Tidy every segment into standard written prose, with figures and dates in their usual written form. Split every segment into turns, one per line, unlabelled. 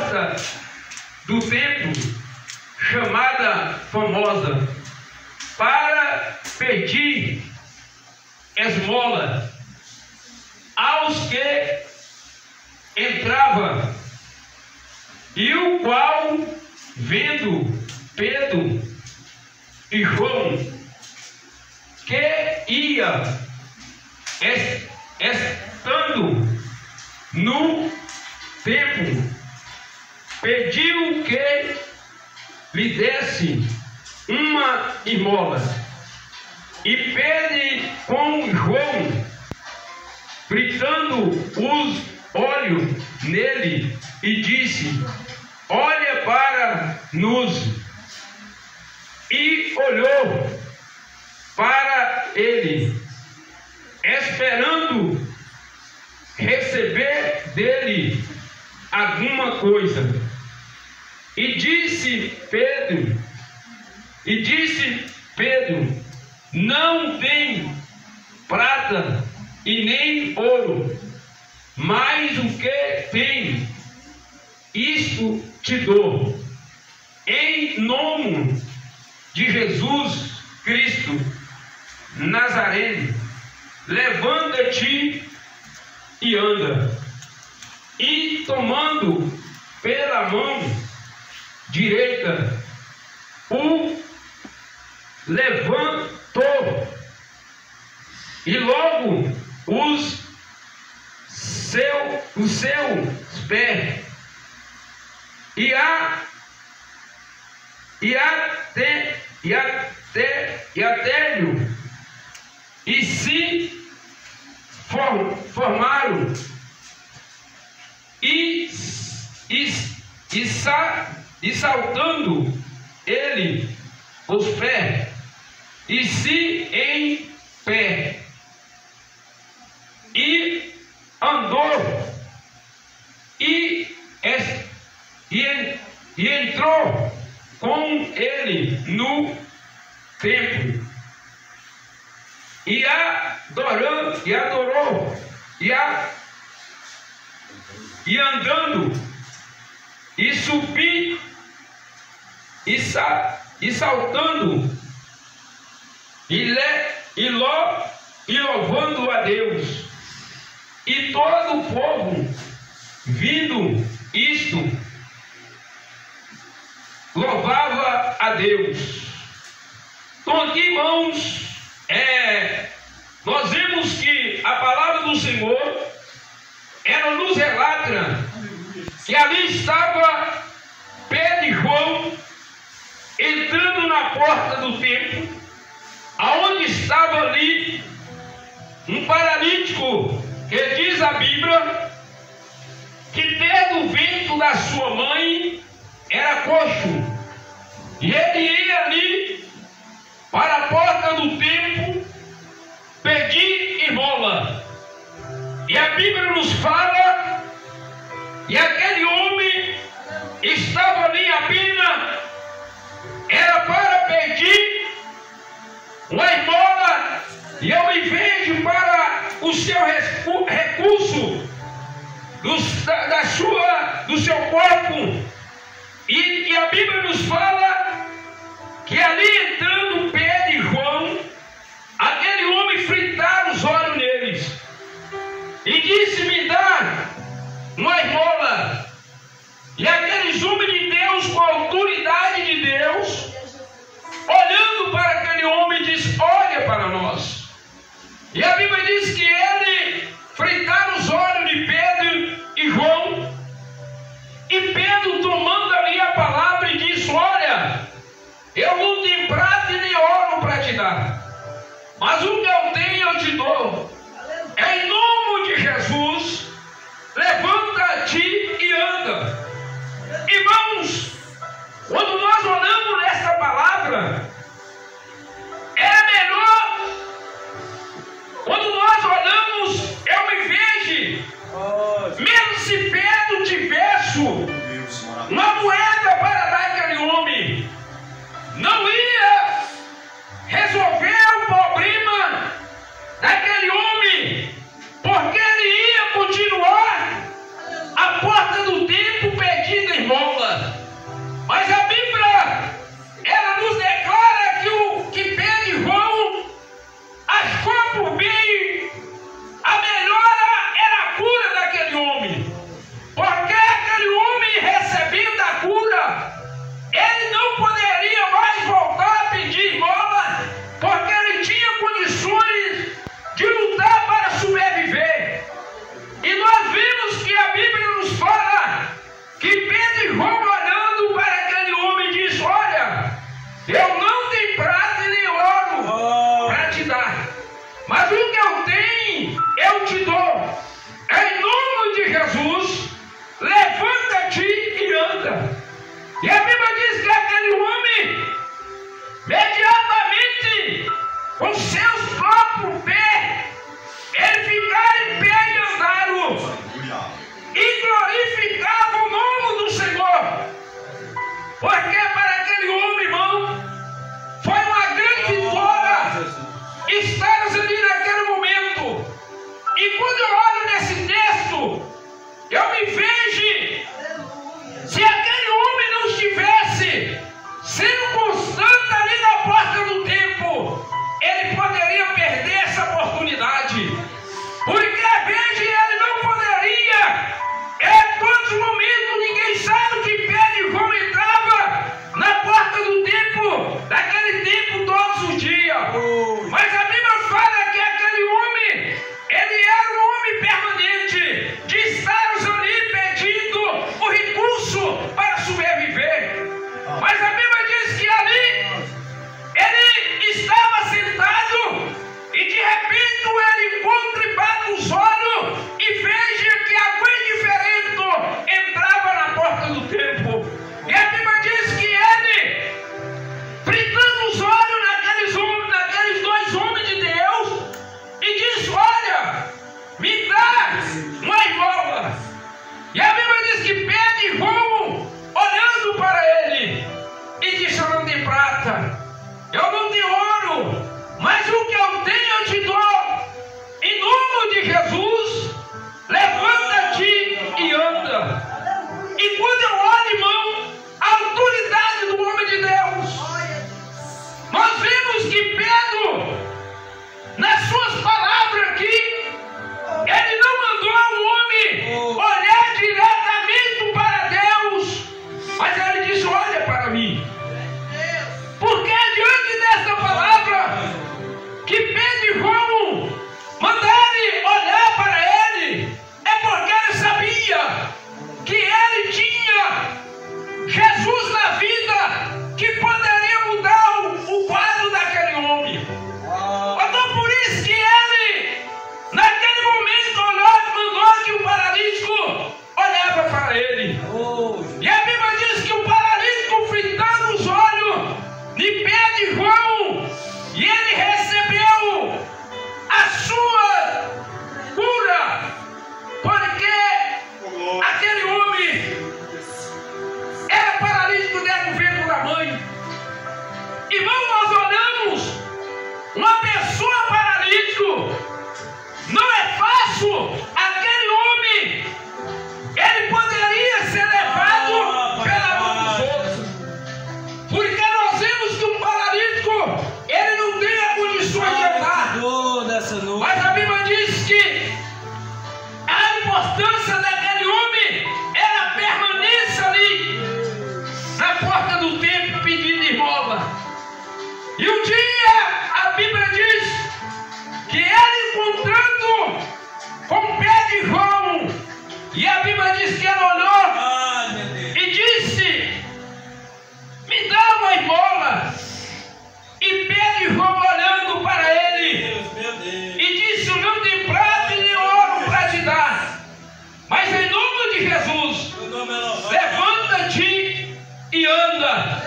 porta do templo, chamada Famosa, para pedir esmola aos que entrava, e o qual, vendo Pedro e João que ia estando no templo, pediu que lhe desse uma esmola. E Pedro com João, fritando os olhos nele, e disse: olha para nós. E olhou para ele, esperando receber dele alguma coisa. E disse Pedro, não tem prata e nem ouro, mas o que tem, isto te dou. Em nome de Jesus Cristo Nazareno, levanta-te e anda. E tomando pela mão direita, o levantou, e logo os seus pés e se formaram, e saltando ele os pés, e se em pé, e andou, e entrou com ele no templo, e adorou, e andando, e subindo, e saltando, e louvando a Deus. E todo o povo, vindo isto, louvava a Deus. Então aqui, irmãos, nós vemos que a palavra do Senhor, ela nos relata que ali estava Pedro e João entrando na porta do templo, aonde estava ali um paralítico, que diz a Bíblia que desde o ventre da sua mãe era coxo, e ele ia ali para a porta do templo pedir esmola. E a Bíblia nos fala que aquele homem estava ali apenas, era para pedir uma esmola, e eu me vejo para o seu recurso do seu corpo. E a Bíblia nos fala que ali entrando Pedro e João, aquele homem fritaram os olhos neles e disse: me dá uma esmola. E aqueles homens de Deus, com a autoridade de Deus, olhando para aquele homem, diz: olha para nós. E a Bíblia diz que ele fritaram os olhos de Pedro e João, e Pedro, tomando ali a palavra, e disse: olha, eu não tenho prata e nem ouro para te dar, mas o que eu tenho eu te dou. Em nome de Jesus, levanta-te e anda. Irmãos, quando nós olhamos nessa palavra, é melhor, quando nós olhamos, eu me vejo, mesmo se Pedro tivesse uma moeda para dar àquele homem, não ia resolver o problema daquele homem, porque ele ia continuar à porta do templo pedindo com seus próprios pés, eles ficaram em pé e andaram, e glorificavam o nome do Senhor. Porque para aquele homem, irmão, foi uma grande vitória estar ali naquele momento. E quando eu olho nesse texto, eu me vejo, se aquele homem não estivesse sendo constante ali na porta do templo, ele poderia perder essa oportunidade. Porque às vezes ele não poderia, todos os momentos, ninguém sabe que Pedro e João entrava na porta do templo, daquele templo todos os dias. Mas a Bíblia fala que aquele homem, ele era um homem permanente, de estar ali pedindo o recurso para sobreviver. Mas a Bíblia diz que ali, ele estava sentado, e de repente ele encontra e bate os olhos, e veja que alguém diferente entrava na porta do templo. E a Bíblia diz que ele, fritando os olhos naqueles dois homens de Deus, e diz: olha, me dá uma esmola. E a Bíblia diz que Pedro e João, olhando para ele, e disse: eu não tenho prata, eu não tenho ouro, mas o que eu tenho eu te dou. Em nome de Jesus, levanta-te e anda. E quando eu olho, irmão, a autoridade do homem de Deus, nós vemos que Pedro, nas suas palavras aqui, ele não mandou ao homem olhar diretamente para Deus, mas ele disse: olha para mim. Porque diante dessa palavra que Pedro e João mandaram olhar para ele, é porque ele sabia que ele tinha Jesus na vida, que poderia mudar o quadro daquele homem. Então por isso que ele, naquele momento, mandou que o paralítico olhava para ele. E a Bíblia diz que o paralítico, fitando os olhos de Pedro e João, e ele recebeu a sua cura, porque aquele homem era paralítico desde o ventre da mãe. Irmão, nós olhamos uma pessoa paralítico, não é fácil. Aquele homem, ele poderia ser levado pela mão dos outros, porque nós vemos que um paralítico, ele não tem a condições de andar. Mas a Bíblia diz que a importância daquele homem era permanecer ali na porta do templo pedindo esmola. E um dia a Bíblia diz que ele, encontrando com Pedro e João, e a Bíblia diz que ele olhou e disse: me dá uma esmola. E Pedro e João, olhando para ele, e disse: eu não tenho prata e nem ouro para te dar, mas em nome de Jesus, levanta-te e anda.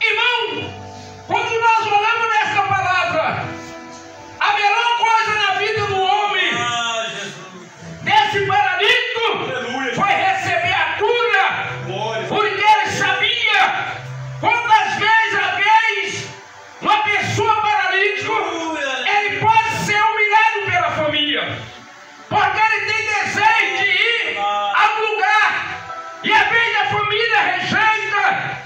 Irmão, quando nós olhamos nessa palavra, a melhor coisa na vida do homem, desse paralítico, foi receber a cura, porque ele sabia quantas vezes uma pessoa paralítica, ele pode ser humilhado pela família, porque ele tem desejo de ir a um lugar, e às vezes a família rejeita,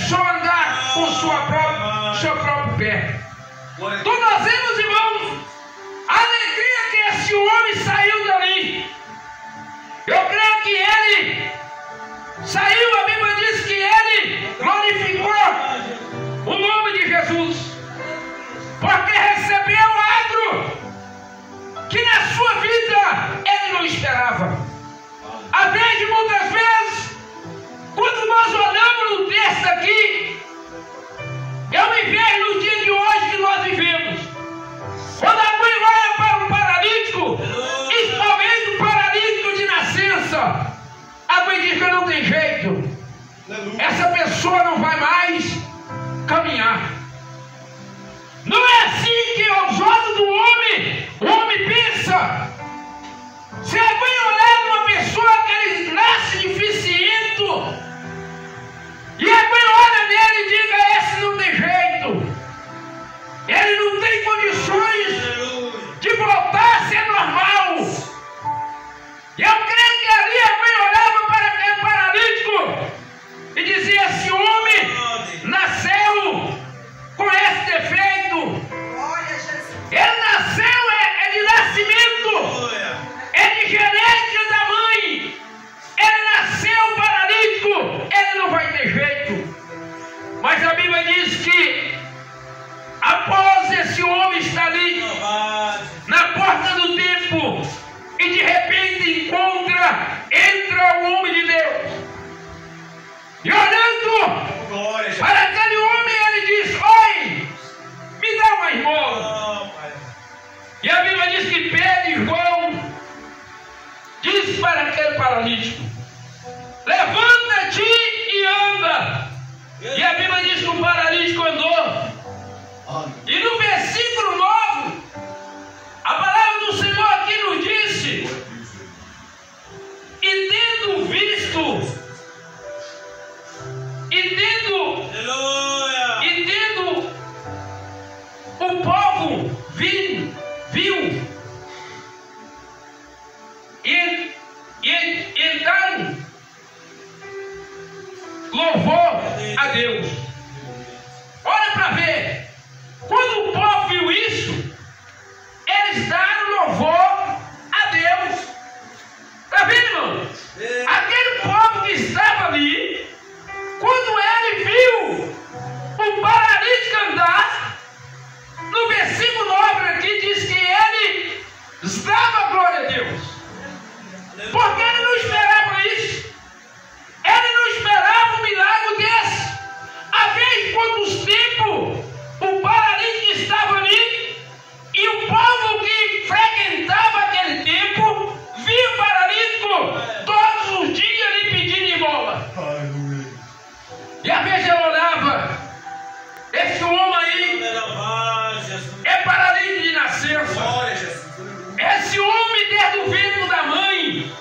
começou a andar com seu próprio pé. Então nós vemos, irmãos, a alegria que esse homem saiu dali. Eu creio que ele saiu, a Bíblia diz que ele glorificou o nome de Jesus, porque recebeu algo que na sua vida ele não esperava. Às vezes, muitas vezes, quando nós olhamos no texto aqui, eu me vejo no dia de hoje que nós vivemos. Quando a mãe olha para o paralítico, principalmente o paralítico de nascença, a mãe diz que não tem jeito. Essa pessoa não vai mais caminhar. Não é assim que aos olhos do homem, o homem pensa. Se a mãe olhar uma pessoa que ele nasce deficiente, e a mãe olha nele e diga, esse não tem jeito, ele não tem condições de voltar a ser normal. Eu creio que ali a mãe olhava para aquele paralítico e dizia, esse homem nasceu com esse defeito. Ele nasceu, é de nascimento, é de genética da mãe. Ele nasceu paralítico, ele não vai ter jeito. Mas a Bíblia diz que após esse homem estar ali na porta do templo e de repente entra o homem de Deus, e olhando para aquele homem, ele diz, oi, me dá uma esmola. E a Bíblia diz que Pedro e João diz para aquele paralítico, levanta-te e anda. E a Bíblia diz que o paralítico andou. E no versículo 9, a palavra do Senhor aqui nos disse, e tendo visto, o povo viu, e então louvou a Deus. Olha para ver, quando o povo viu isso, eles deram louvor a Deus. Está vendo, irmão? Aquele povo que estava ali, quando ele viu o paralítico andar, no versículo 9 aqui diz que ele dava glória a Deus, porque ele não esperava isso. Ele não esperava um milagre desse. Às vezes, quantos tempos o paralítico estava ali e o povo que frequentava aquele tempo via o paralítico todos os dias lhe pedindo esmola. E às vezes eu olhava, esse homem aí é paralítico de nascença. Esse homem desde o ventre da mãe,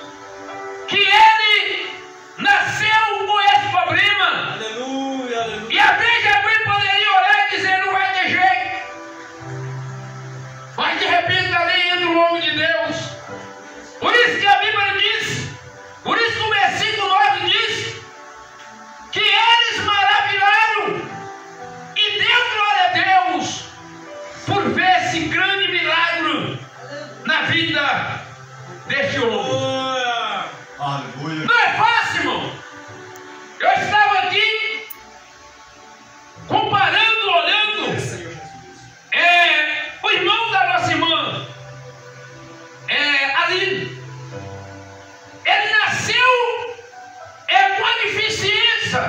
que ele nasceu com esse problema. Aleluia, aleluia. E às vezes a mãe poderia olhar e dizer, não vai ter jeito. Mas de repente ali entra o homem de Deus. Por isso que a Bíblia diz, por isso que o versículo 9 diz, que eles maravilharam e deu glória a Deus por ver esse grande milagre na vida deste homem. Aleluia. Não é fácil, irmão. Eu estava aqui comparando, olhando o irmão da nossa irmã, Aline. Ele nasceu com a deficiência.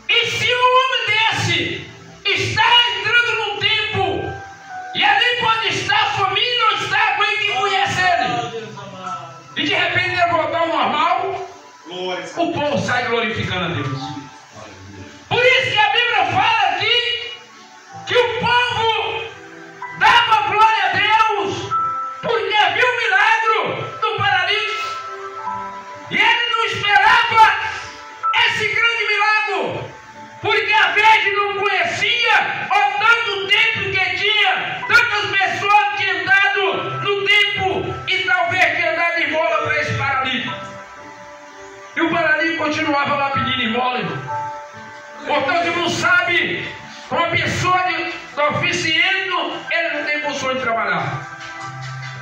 E se um homem desse está entrando num tempo, e ali pode estar a família ou estar alguém que conhece ele, e de repente ele voltar ao normal, o povo sai glorificando a Deus. Por isso que a Bíblia fala aqui que o povo dava glória a Deus porque viu o milagre do paralítico. E ele não esperava esse grande milagre, porque às vezes não conhecia o tanto tempo que tinha, tantas pessoas que tinham andado no tempo e talvez tinham dado esmola para esse paralítico. E o paralítico continuava lá pedindo esmola, irmão. Uma pessoa deficiente, ele não tem função de trabalhar.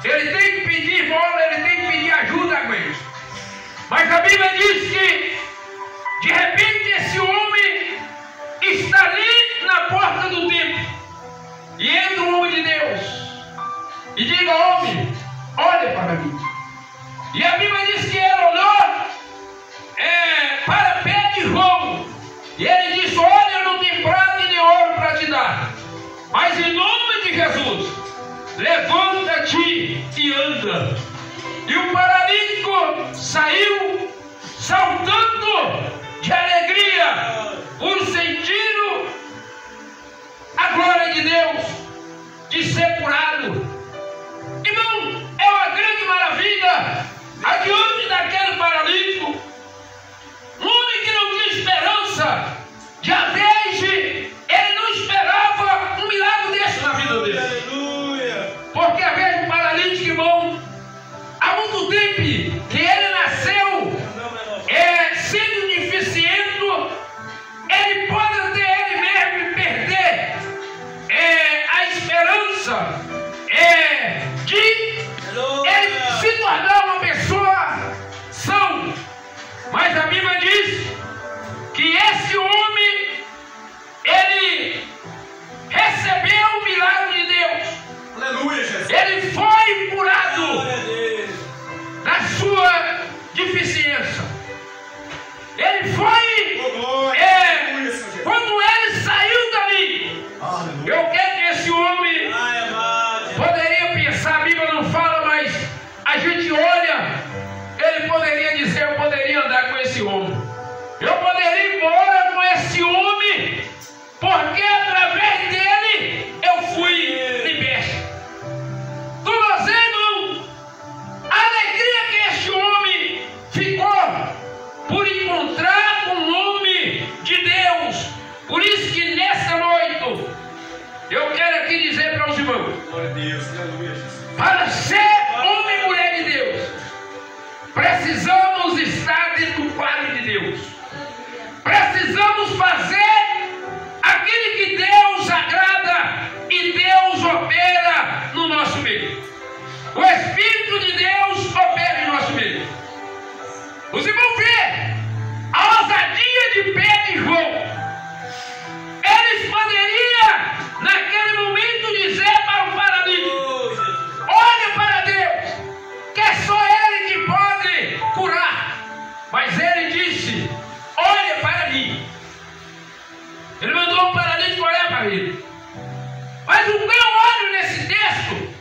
Ele tem que pedir bola, ele tem que pedir ajuda com isso. Mas a Bíblia diz que, de repente, esse homem está ali na porta do templo. E entra um homem de Deus. E diga: homem, olha para mim. E a Bíblia diz que ele olhou para o pé de João. E ele disse: olha, eu não tenho prata e nem ouro para te dar. Mas em nome de Jesus, levanta-te e anda. E o paralítico saiu saltando de alegria por sentir a glória de Deus, de ser curado. Irmão, é uma grande maravilha adiante daquele paralítico, um homem que não tinha esperança. De a vez ele não esperava um milagre desse na vida dele. Aleluia. Porque a vez o paralítico, irmão, há muito tempo que ele nasceu sendo deficiente, ele pode até ele mesmo perder a esperança de ele se tornar uma pessoa sã. Mas a Bíblia diz que esse homem, ele recebeu o milagre de Deus. Aleluia, Jesus. Ele foi curado da sua deficiência. Ele foi, quando ele saiu dali, eu quero que esse homem poderia pensar, a Bíblia não fala, mas a gente olha, ele poderia dizer: eu poderia andar com esse homem, eu poderia ir embora com esse homem, porque através dele eu fui liberto. Tu não sei, irmão, a alegria que este homem ficou por encontrar o nome de Deus. Por isso que nessa noite eu quero aqui dizer para os irmãos: para ser homem e mulher de Deus, precisamos estar dentro do quadro de Deus. Precisamos fazer aquilo que Deus agrada e Deus opera no nosso meio. O Espírito de Deus opera em nosso meio. Os irmãos vê a ousadia de Pedro e João. Eles poderiam, naquele momento, dizer para o paralítico: olha para Deus, que é só Ele que pode curar. Mas ele disse: olha para mim. Ele mandou o paralítico olhar para ele. Mas o que eu olho nesse texto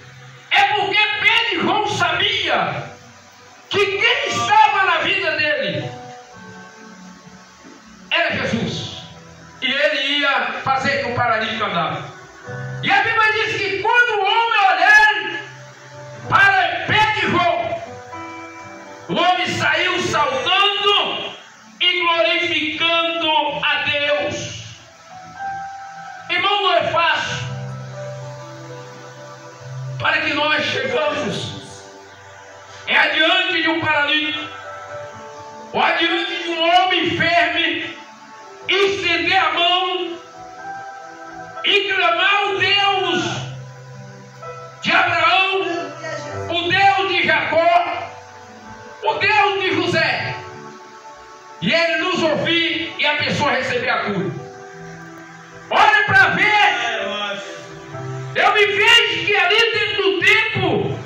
é porque Pedro e João sabia que quem estava na vida dele era Jesus. E ele ia fazer que o paralítico andasse. E a Bíblia diz que quando o homem olhar para Pedro e João, o homem saiu saltando e glorificando a Deus. Irmão, não é fácil para que nós chegamos adiante de um paralítico, ou adiante de um homem enfermo, estender a mão e clamar o Deus de Abraão, o Deus de Jacó, o Deus de José, e ele nos ouvir e a pessoa receber a cura. Olha para ver, eu me vejo que ali dentro do templo,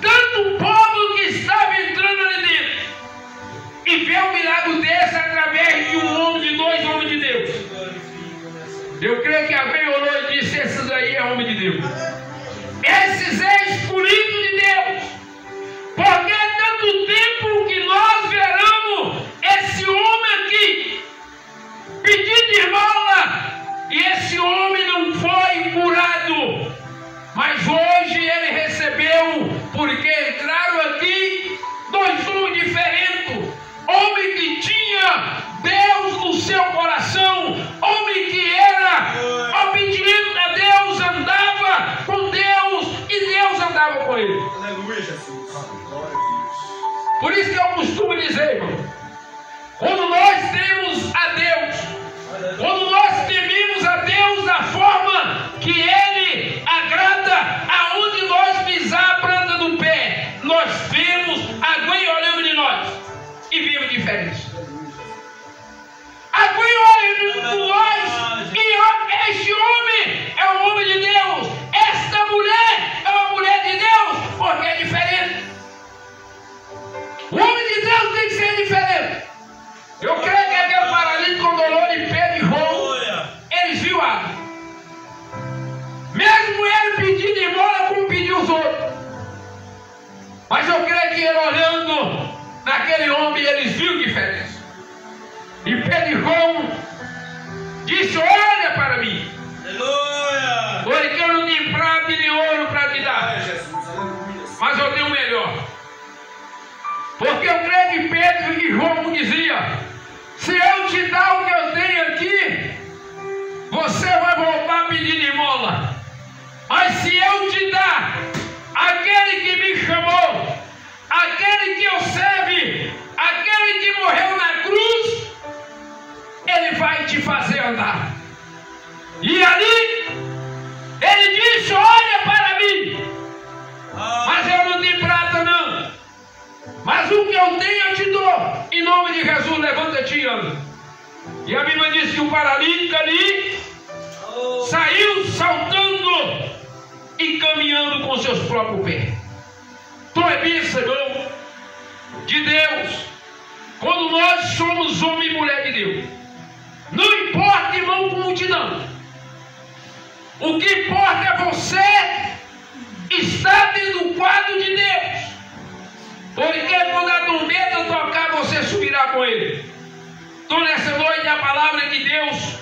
tanto o povo que estava entrando ali dentro, e ver um milagre desse através de um homem, de dois homens de Deus. Eu creio que alguém orou e disse: esses aí é homem de Deus, esses é escolhido de Deus, porque é tanto tempo que nós veramos esse homem aqui pedindo esmola, e esse homem não foi curado, mas hoje ele recebeu, porque entraram aqui dois homens diferentes, homem que tinha Deus no seu coração, homem que era obediente a Deus, andava com Deus e Deus andava com ele. Aleluia, Jesus. Por isso que eu costumo dizer, irmão, quando nós temos a Deus, quando nós tememos a Deus, te dar o que eu tenho aqui, você vai voltar pedindo esmola. Mas se eu te dar aquele que me chamou, aquele que eu serve, aquele que morreu na cruz, ele vai te fazer andar. E ali, ele disse: olha para mim, mas eu não tenho prata não, mas o que eu tenho eu te dou. Em nome de Jesus, levanta-te e anda. E a Bíblia diz que o paralítico ali saiu saltando e caminhando com seus próprios pés. Então é bênção, irmão, de Deus, quando nós somos homem e mulher de Deus. Não importa, irmão, com multidão. O que importa é você estar dentro do quadro de Deus. Porque quando a trombeta tocar, você subirá com ele. Então nessa noite a palavra de Deus